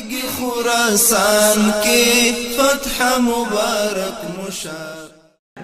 ماتیگی خراسان کی فتح مبارک مشا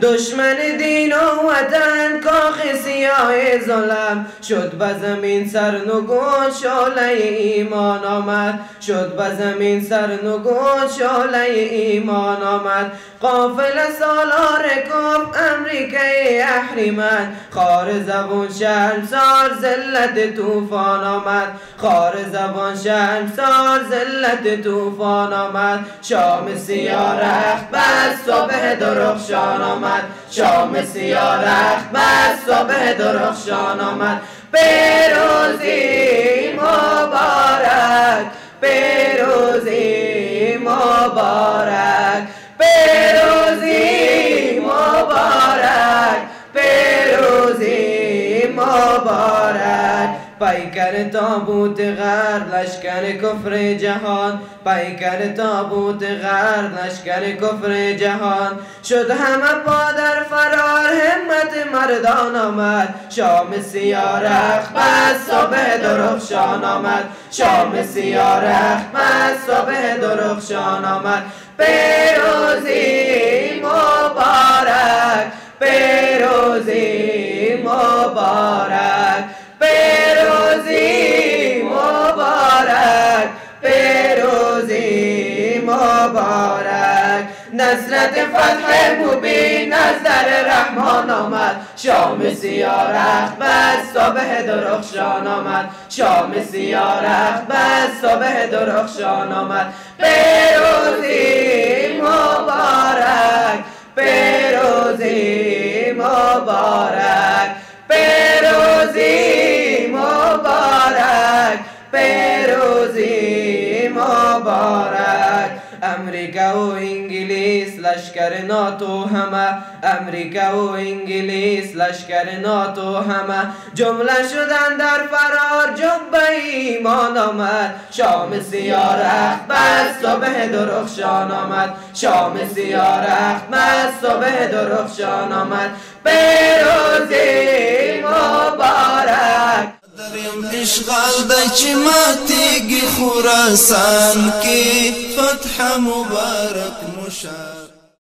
دشمن دین و وطن کاخ سیاه ظلم شد به زمین سرنگون شعله ایمان آمد شد به زمین سرنگون شعله ایمان آمد قافل سالار کف امریکای اهریمن خار زبون شرمسار ذلت طوفان آمد خار زبان شرمسار ذلت طوفان آمد شام سیاه رخت بس صبح درخشان آمد شام سیاه رخت بس صبح درخشان آمد پیروزی مبارک پیروزی مبارک پیروزی مبارک پیروزی مبارک پیکر تابوت غر لشکر کفر جهان پیکر تابوت غر لشکر کفر جهان شد همه پا در فرار همت مردان آمد شام سیاه رخت بس صبح درخشان آمد شام سیاه رخت بس صبح درخشان آمد پیروزی مبارک پیروزی مبارک پیروزی مبارک پیروزی مبارک نصرت فتح مبین از در رحمان آمد شام سیاه رخت بس صبح درخشان آمد شام سیاه رخت بس صبح درخشان آمد پیروزی مبارک پیروزی مبارک پیروزی مبارک پیروزی مبارک امریکا و انگلیس لشکر ناتو همه امریکا و انگلیس لشکر ناتو همه جمله شدن در فرار جبه ایمان آمد شام سیاه رخت بس صبح درخشان آمد شام سیاه رخت بس صبح درخشان آمد پیروزی مبارک دریم اشغال د چی ماتیگی خراسان کی فتح مبارک مشا